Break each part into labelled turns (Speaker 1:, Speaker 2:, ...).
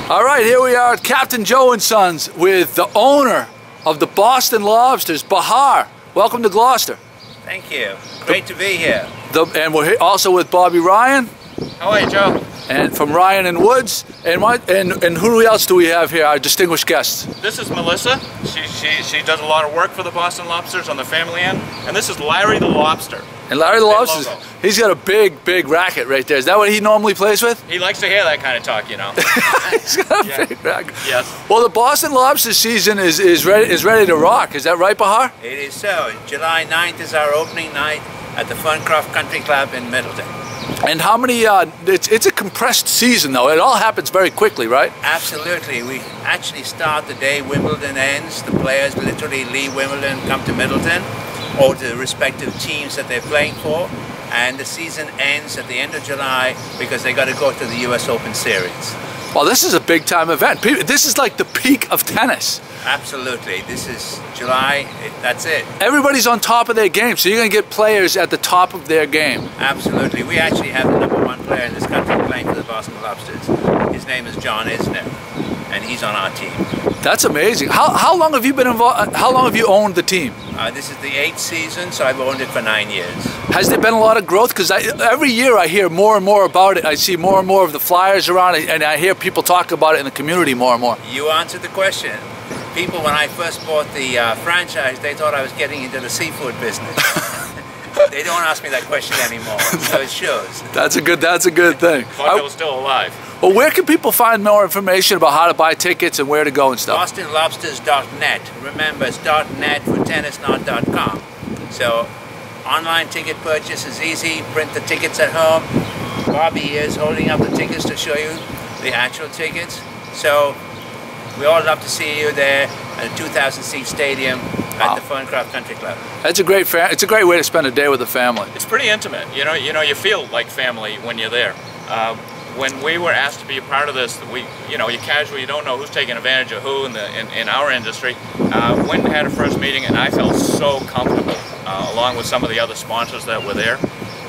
Speaker 1: All right, here we are at Captain Joe and Sons with the owner of the Boston Lobsters, Bahar. Welcome to Gloucester.
Speaker 2: Thank you. Great to be here.
Speaker 1: And we're also with Bobby Ryan.
Speaker 2: How are you, Joe?
Speaker 1: And from Ryan and Woods. And who else do we have here, our distinguished guests?
Speaker 3: This is Melissa. She does a lot of work for the Boston Lobsters on the family end. And this is Larry the Lobster.
Speaker 1: And Larry the Lobster, he's got a big racket right there. Is that what he normally plays with?
Speaker 3: He likes to hear that kind of talk, you know.
Speaker 1: He's got a big racket.
Speaker 3: Yes.
Speaker 1: Well, the Boston Lobster season is ready to rock. Is that right, Bahar?
Speaker 2: It is so. July 9th is our opening night at the Funcroft Country Club in Middleton.
Speaker 1: And how many, it's a compressed season though. It all happens very quickly, right?
Speaker 2: Absolutely. We actually start the day Wimbledon ends. The players literally leave Wimbledon, come to Middleton, or to the respective teams that they're playing for. And the season ends at the end of July because they got to go to the US Open Series.
Speaker 1: Well, this is a big time event. This is like the peak of tennis.
Speaker 2: Absolutely. This is July, that's it.
Speaker 1: Everybody's on top of their game, so you're going to get players at the top of their game.
Speaker 2: Absolutely. We actually have the #1 player in this country playing for the Boston Lobsters. His name is John Isner, and he's on our team.
Speaker 1: That's amazing. How long have you been involved? How long have you owned the team?
Speaker 2: This is the 8th season, so I've owned it for 9 years.
Speaker 1: Has there been a lot of growth? Because every year I hear more and more about it. I see more and more of the flyers around, and I hear people talk about it in the community more and more.
Speaker 2: You answered the question. People, when I first bought the franchise, they thought I was getting into the seafood business. They don't ask me that question anymore, so it shows.
Speaker 1: That's a good thing.
Speaker 3: Vodka's still alive.
Speaker 1: Well, where can people find more information about how to buy tickets and where to go and stuff?
Speaker 2: BostonLobsters.net. Remember, it's .net for tennis, not .com. So, online ticket purchase is easy. Print the tickets at home. Bobby is holding up the tickets to show you the actual tickets. So, we all love to see you there at a 2,000-seat stadium at the Funcroft Country Club.
Speaker 1: It's a great way to spend a day with the family.
Speaker 3: It's pretty intimate. You know, you feel like family when you're there. When we were asked to be a part of this, you casually, you don't know who's taking advantage of who in our industry. Went and had a first meeting, and I felt so comfortable, along with some of the other sponsors that were there.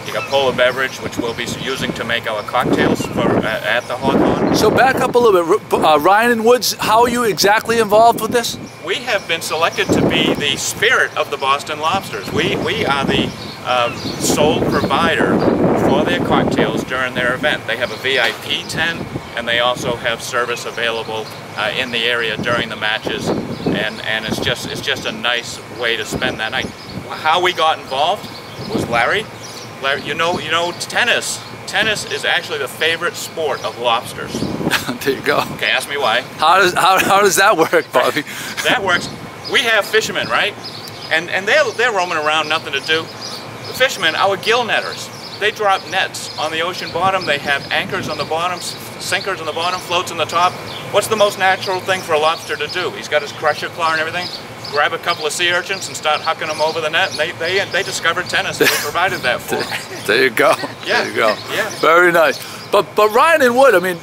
Speaker 3: You got Polar Beverage, which we'll be using to make our cocktails at the Hawthorne.
Speaker 1: So back up a little bit, Ryan and Woods, how are you exactly involved with this?
Speaker 3: We have been selected to be the spirit of the Boston Lobsters. We are the sole provider for their cocktails during their event. They have a VIP tent, and they also have service available in the area during the matches, and it's just a nice way to spend that night. How we got involved was Larry, you know tennis. Tennis is actually the favorite sport of lobsters.
Speaker 1: There you go.
Speaker 3: Okay, ask me why.
Speaker 1: How does that work, Bobby?
Speaker 3: That works. We have fishermen, right? And they're roaming around, nothing to do. The fishermen, our gill netters, they drop nets on the ocean bottom. They have anchors on the bottom, sinkers on the bottom, floats on the top. What's the most natural thing for a lobster to do? He's got his crusher claw and everything. Grab a couple of sea urchins and start hucking them over the net, and they discovered tennis, and we provided that for them.
Speaker 1: There you go.
Speaker 3: Yeah.
Speaker 1: There you go.
Speaker 3: Yeah.
Speaker 1: Very nice. But Ryan and Wood, I mean,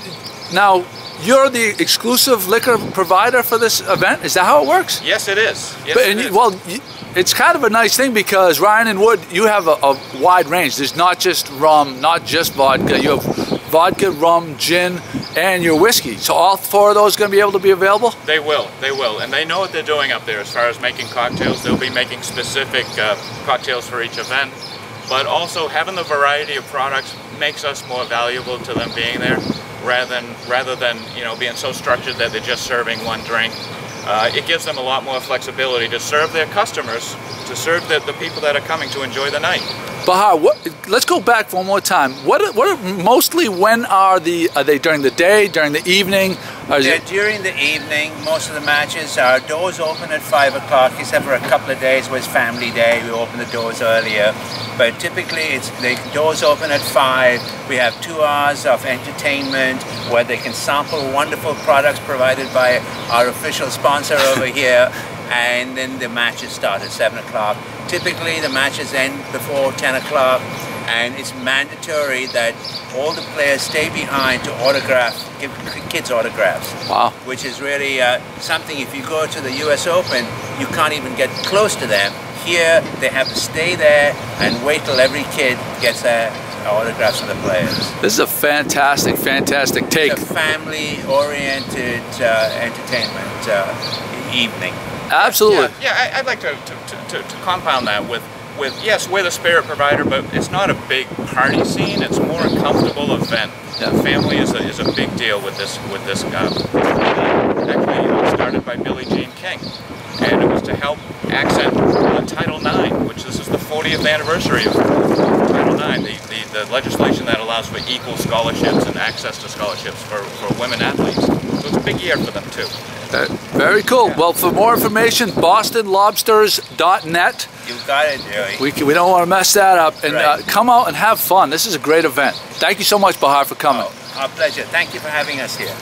Speaker 1: now you're the exclusive liquor provider for this event. Is that how it works?
Speaker 3: Yes, it is. Yes,
Speaker 1: Well, it's kind of a nice thing because Ryan and Wood, you have a wide range. There's not just rum, not just vodka. You have vodka, rum, gin, and your whiskey. So all 4 of those are going to be able to be available?
Speaker 3: They will, and they know what they're doing up there as far as making cocktails. They'll be making specific cocktails for each event, but also having the variety of products makes us more valuable to them being there, rather than being so structured that they're just serving one drink. It gives them a lot more flexibility to serve their customers, to serve the people that are coming to enjoy the night.
Speaker 1: Bahar, let's go back one more time. Mostly when are they during the day, during the evening?
Speaker 2: They're during the evening. Most of the matches, our doors open at 5 o'clock, except for a couple of days where it's family day. We open the doors earlier. But typically, the doors open at 5. We have 2 hours of entertainment where they can sample wonderful products provided by our official sponsor over here. And then the matches start at 7 o'clock. Typically, the matches end before 10 o'clock, and it's mandatory that all the players stay behind to give kids autographs.
Speaker 1: Wow.
Speaker 2: Which is really something, if you go to the US Open, you can't even get close to them. Here, they have to stay there and wait till every kid gets a autographs from the players.
Speaker 1: This is a fantastic, fantastic take.
Speaker 2: It's a family-oriented entertainment evening.
Speaker 1: Absolutely.
Speaker 3: Yeah, I'd like to compound that with yes, we're the spirit provider, but it's not a big party scene. It's more a comfortable event.
Speaker 1: Yeah.
Speaker 3: Family is a big deal with this actually started by Billie Jean King, and it was to help accent Title IX, which this is the 40th anniversary of Title IX, the legislation that allows for equal scholarships and access to scholarships for women athletes. So it's a big year for them too.
Speaker 1: Very cool. Yeah. Well, for more information, bostonlobsters.net.
Speaker 2: You got it, Joey.
Speaker 1: We don't want to mess that up. And
Speaker 2: right.
Speaker 1: Come out and have fun. This is a great event. Thank you so much, Bahar, for coming.
Speaker 2: Oh, our pleasure. Thank you for having us here.